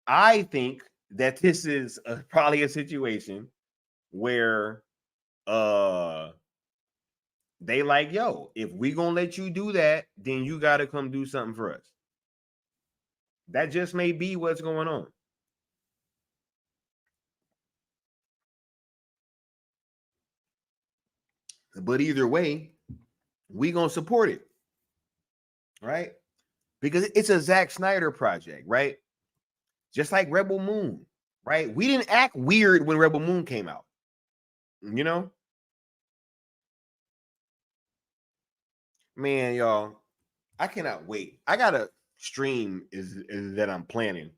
I think that this is probably a situation where they like, yo, if we gonna let you do that, then you got to come do something for us. That just may be what's going on. But either way, we gonna support it, right? Because it's a Zack Snyder project, right? Just like Rebel Moon, right? We didn't act weird when Rebel Moon came out, you know? Man, y'all, I cannot wait. I got a stream is that I'm planning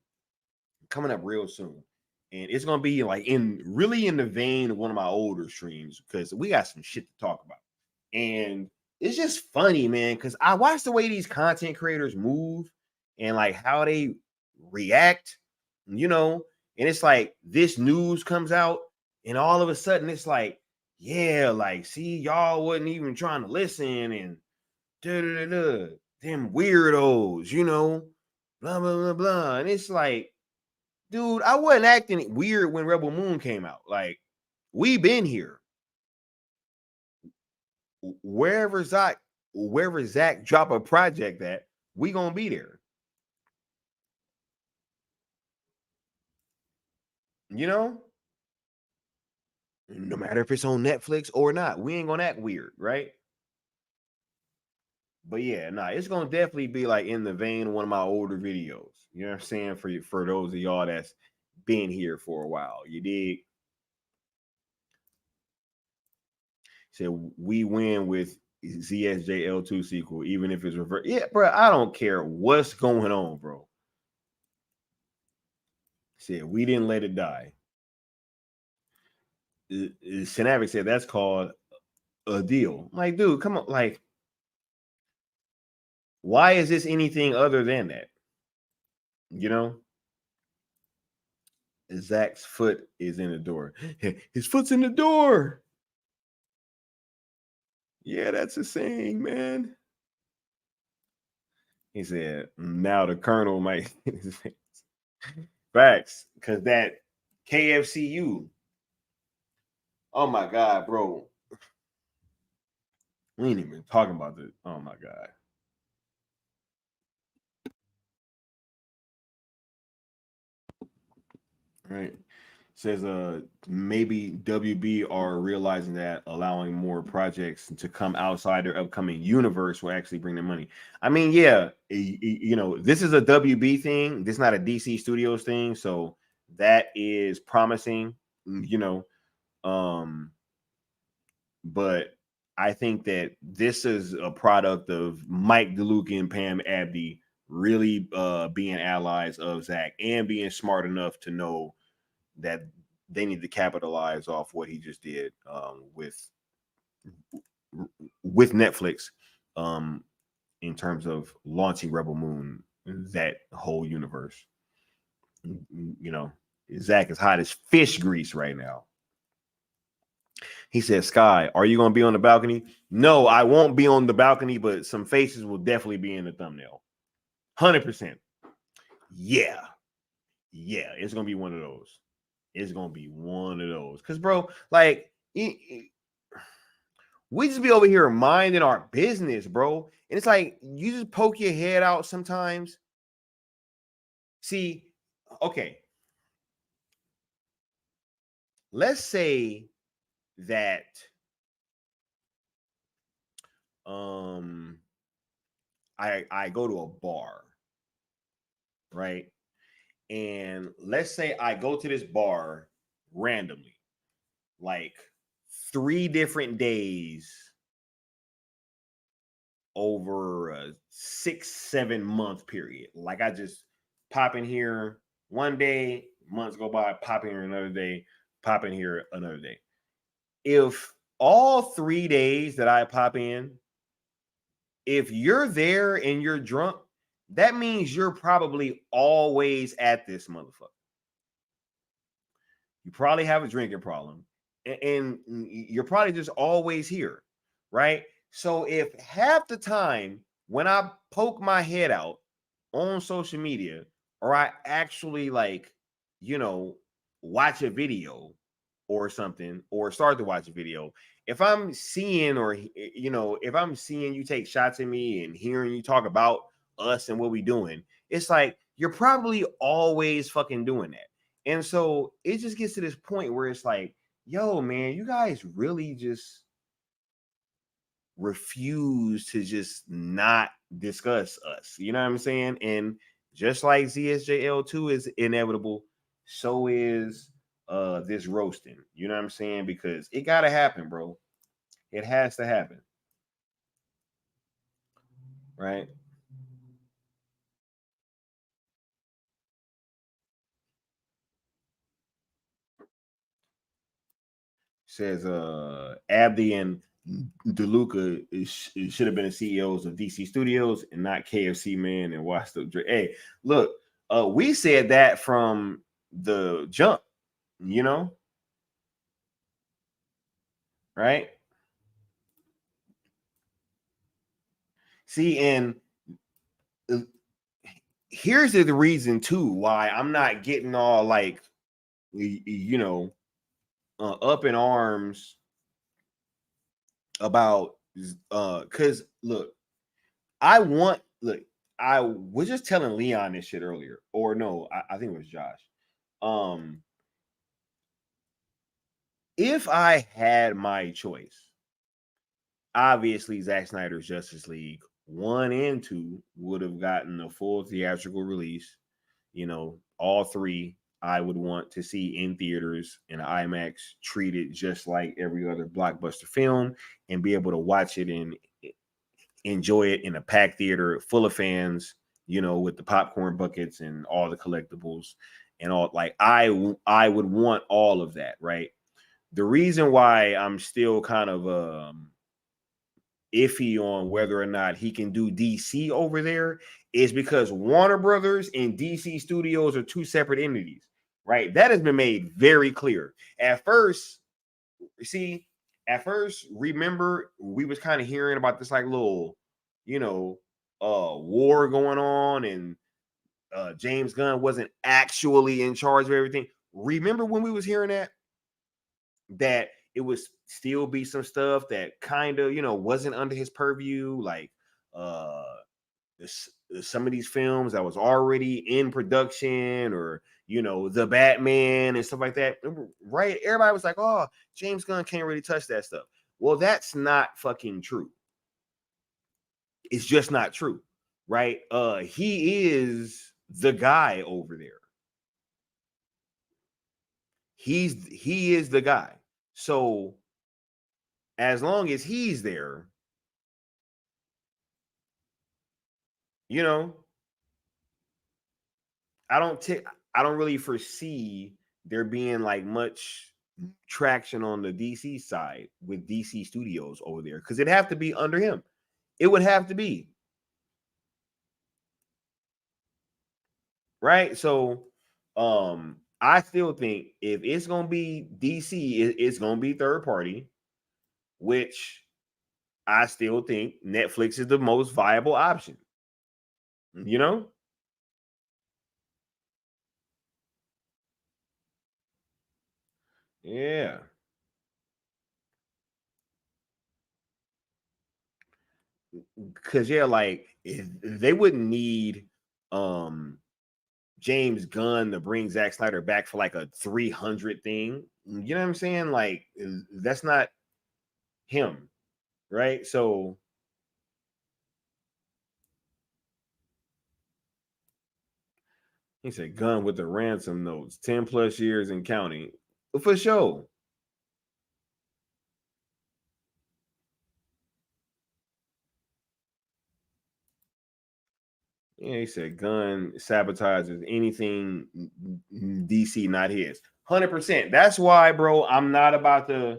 coming up real soon. And it's gonna be like in the vein of one of my older streams, because we got some shit to talk about. And it's just funny, man, because I watch the way these content creators move and like how they react, you know, and it's like this news comes out, and all of a sudden it's like, yeah, like, see, y'all wasn't even trying to listen, and them weirdos, you know, blah blah blah blah. And it's like, dude, I wasn't acting weird when Rebel Moon came out. Like, we been here. Wherever Zach drop a project at, we gonna be there. You know, no matter if it's on Netflix or not, we ain't gonna act weird, right? But yeah, nah, it's gonna definitely be like in the vein of one of my older videos. You know what I'm saying? For those of y'all that's been here for a while, you dig? So we win with ZSJL2 sequel, even if it's reverse. Yeah, bro, I don't care what's going on, bro. Said we didn't let it die. Shenavik said that's called a deal. Like, dude, come on. Like, why is this anything other than that? You know? Zach's foot is in the door. His foot's in the door. Yeah, that's a saying, man. He said, now the colonel might. Facts, because that KFCU. Oh my God, bro. We ain't even talking about this. Oh my God. Right. Says maybe WB are realizing that allowing more projects to come outside their upcoming universe will actually bring them money. I mean, yeah, you know, this is a WB thing. This is not a DC Studios thing, so that is promising, you know. But I think that this is a product of Mike DeLuca and Pam Abdi really being allies of Zach and being smart enough to know that they need to capitalize off what he just did with Netflix in terms of launching Rebel Moon, that whole universe. You know, Zach is hot as fish grease right now. He said, Sky, are you going to be on the balcony? No, I won't be on the balcony, but some faces will definitely be in the thumbnail. 100%. Yeah. Yeah, it's going to be one of those. It's going to be one of those. Because, bro, like, we just be over here minding our business, bro. And it's like, you just poke your head out sometimes. See, okay. Let's say that I go to a bar, right? And let's say I go to this bar randomly, like 3 different days over a 6-7 month period. Like I just pop in here one day, months go by, pop in here another day, pop in here another day. If all 3 days that I pop in, if you're there and you're drunk, that means you're probably always at this motherfucker. You probably have a drinking problem, and you're probably just always here, right? So if half the time when I poke my head out on social media, or I actually like, you know, watch a video or something, or start to watch a video, if I'm seeing, or you know, if I'm seeing you take shots at me and hearing you talk about us and what we doing, it's like you're probably always fucking doing that. And so it just gets to this point where it's like, yo, man, you guys really just refuse to just not discuss us. You know what I'm saying? And just like ZSJL2 is inevitable, so is this roasting. You know what I'm saying? Because it gotta happen, bro. It has to happen. Right? Says Abdi and DeLuca should have been the CEOs of DC Studios and not KFC Man and Washed Up Drake. Hey, look, we said that from the jump, you know, right? See, and here's the reason too why I'm not getting all like, you know, up in arms about because look, I was just telling Leon this shit earlier, or no, I think it was Josh. If I had my choice, obviously Zack Snyder's Justice League 1 and 2 would have gotten a full theatrical release. You know, all 3 I would want to see in theaters and IMAX, treated just like every other blockbuster film, and be able to watch it and enjoy it in a packed theater full of fans, you know, with the popcorn buckets and all the collectibles and all. Like I would want all of that, right? The reason why I'm still kind of iffy on whether or not he can do DC over there is because Warner Brothers and DC Studios are 2 separate entities, right? That has been made very clear. At first, remember, we was kind of hearing about this like little, you know, war going on, and James Gunn wasn't actually in charge of everything. Remember when we was hearing that it would still be some stuff that kind of, you know, wasn't under his purview, like some of these films that was already in production, or, you know, the Batman and stuff like that, right? Everybody was like, oh, James Gunn can't really touch that stuff. Well, that's not fucking true. It's just not true, right? He is the guy over there. He is the guy. So as long as he's there, you know, I don't really foresee there being like much traction on the DC side with DC Studios over there, because it'd have to be under him. It would have to be. Right? So I still think if it's gonna be DC, it's gonna be third party, which I still think Netflix is the most viable option. You know? Yeah. Cause yeah, like they wouldn't need James Gunn to bring Zack Snyder back for like a 300 thing. You know what I'm saying? Like that's not him, right? So he said Gunn with the ransom notes, 10 plus years and counting. For sure. Yeah, he said Gunn sabotages anything DC not his. 100%. That's why, bro, I'm not about to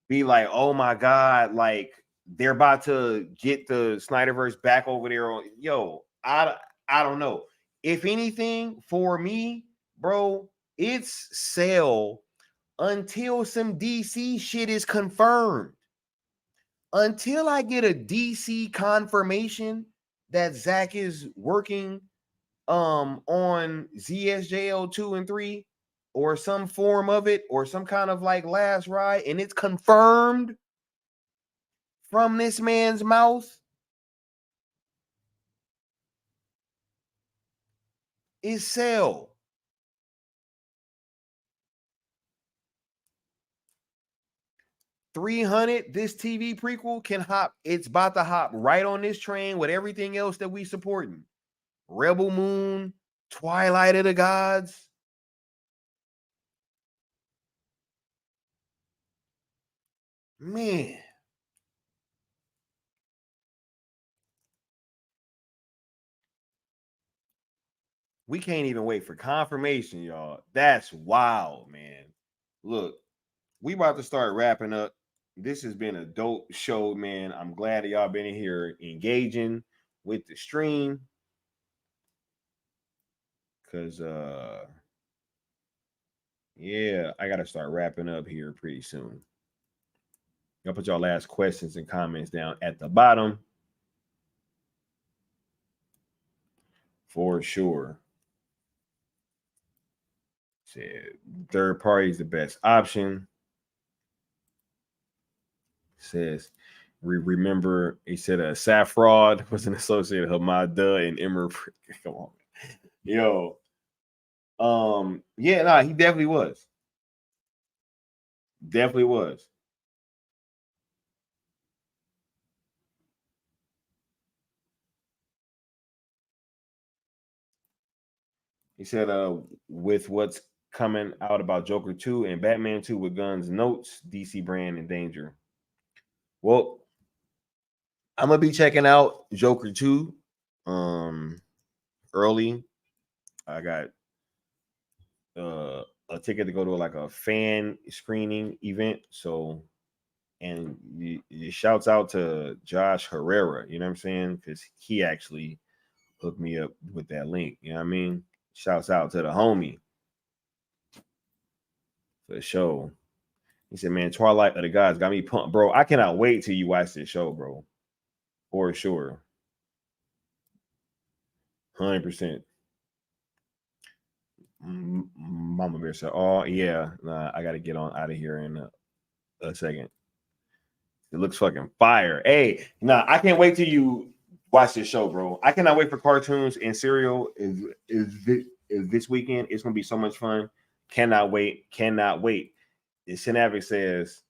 be like, oh my God, like they're about to get the Snyderverse back over there. Yo, I don't know. If anything, for me, bro, it's sell until some DC shit is confirmed. Until I get a DC confirmation that Zack is working on ZSJL 2 and 3 or some form of it, or some kind of like last ride, and it's confirmed from this man's mouth, is sell. $300, this TV prequel can hop. It's about to hop right on this train with everything else that we supporting. Rebel Moon, Twilight of the Gods. Man. We can't even wait for confirmation, y'all. That's wild, man. Look, we about to start wrapping up. This has been a dope show, man. I'm glad that y'all been in here engaging with the stream. Cause yeah, I gotta start wrapping up here pretty soon. Y'all put y'all last questions and comments down at the bottom. For sure. Said third party is the best option. Says remember, he said Safrod was an associate of Hamada and Emmer. Come on, yo. Yeah, nah, he definitely was. Definitely was. He said, with what's coming out about Joker 2 and Batman 2 with guns, notes, DC brand in danger. Well, I'm gonna be checking out Joker 2 early. I got a ticket to go to like a fan screening event. So, and shouts out to Josh Herrera, you know what I'm saying? Because he actually hooked me up with that link. You know what I mean? Shouts out to the homie for the show. He said, man, Twilight of the Gods got me pumped. Bro, I cannot wait till you watch this show, bro. For sure. 100%. Mama Bear said, oh, yeah. Nah, I got to get on out of here in a second. It looks fucking fire. Hey, nah, I can't wait till you watch this show, bro. I cannot wait for cartoons and cereal is this weekend. It's going to be so much fun. Cannot wait. Cannot wait. Shinavik says,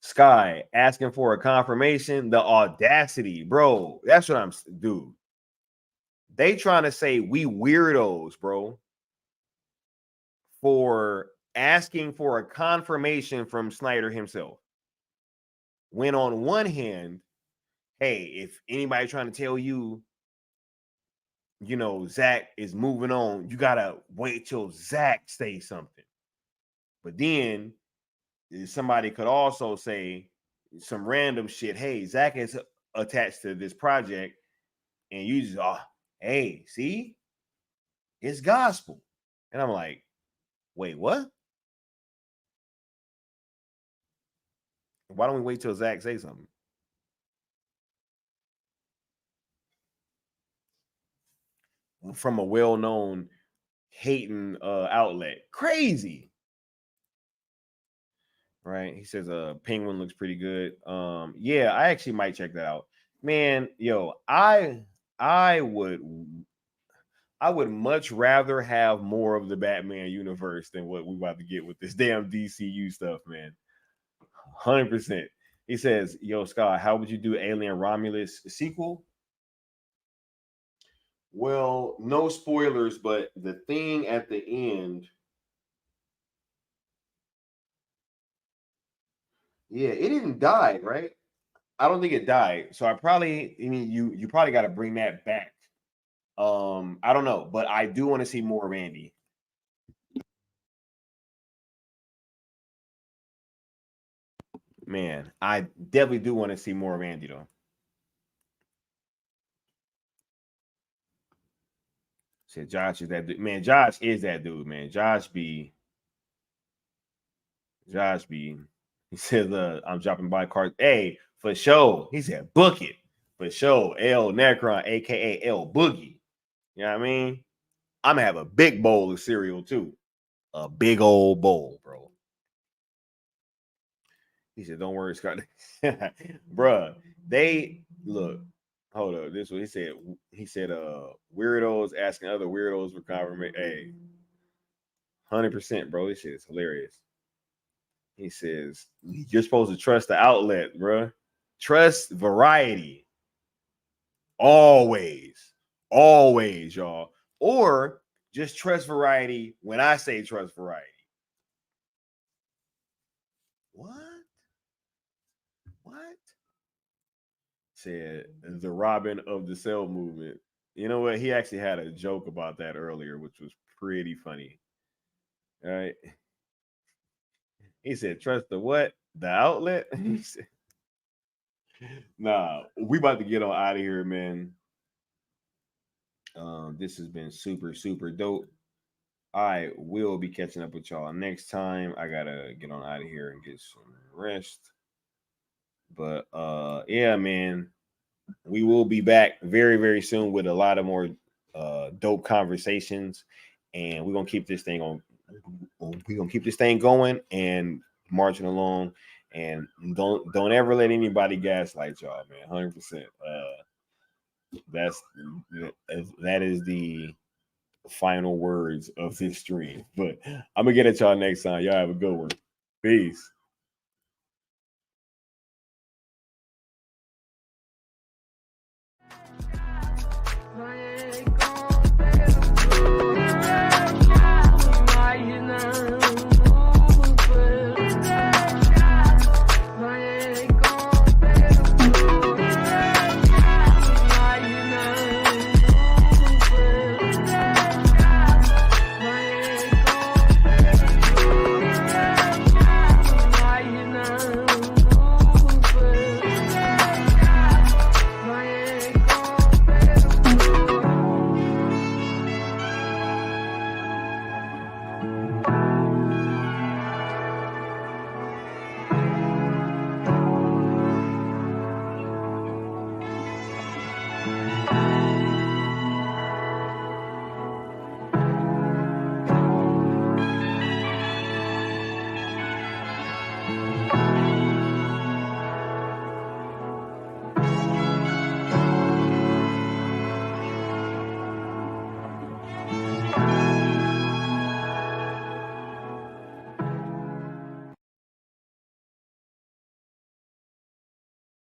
Sky asking for a confirmation. The audacity, bro. That's what I'm, dude. They trying to say we weirdos, bro, for asking for a confirmation from Snyder himself. When on one hand, hey, if anybody trying to tell you, you know, Zack is moving on, you gotta wait till Zack says something. But then somebody could also say some random shit. Hey, Zack is attached to this project, and you just, hey, see, it's gospel. And I'm like, wait, what? Why don't we wait till Zack says something? From a well-known hating outlet. Crazy. Right? He says Penguin looks pretty good. Yeah, I actually might check that out. Man, yo, I would much rather have more of the Batman universe than what we about to get with this damn DCU stuff, man. 100%. He says, yo, Scott, how would you do Alien Romulus sequel? Well, no spoilers, but the thing at the end, yeah, it didn't die, right? I don't think it died. So I mean, you probably got to bring that back. I don't know, but I do want to see more of Andy. Man, I definitely do want to see more of Andy though. Said Josh is that dude. Man, Josh is that dude, man. Josh B. He said, I'm dropping by cards. Hey, for sure. He said, book it. For sure. L Necron, aka L Boogie. You know what I mean? I'm gonna have a big bowl of cereal too. A big old bowl, bro. He said, don't worry, Scott. Bruh, they look. Hold up. This is what he said. He said, weirdos asking other weirdos for confirmation. Hey, 100%, bro. This shit is hilarious. He says, you're supposed to trust the outlet, bro. Trust variety. Always, y'all. Or just trust variety when I say trust variety. What? Said the Robin of the Cell movement. You know what? He actually had a joke about that earlier, which was pretty funny. All right. He said, trust the what? The outlet? He said, nah, we about to get on out of here, man. This has been super, super dope. I will be catching up with y'all next time. I gotta get on out of here and get some rest. But yeah, man, we will be back very, very soon with a lot of more dope conversations, and we're gonna keep this thing on. We're gonna keep this thing going and marching along, and don't ever let anybody gaslight y'all, man. 100%. That is the final words of this stream. But I'm gonna get at y'all next time. Y'all have a good one. Peace.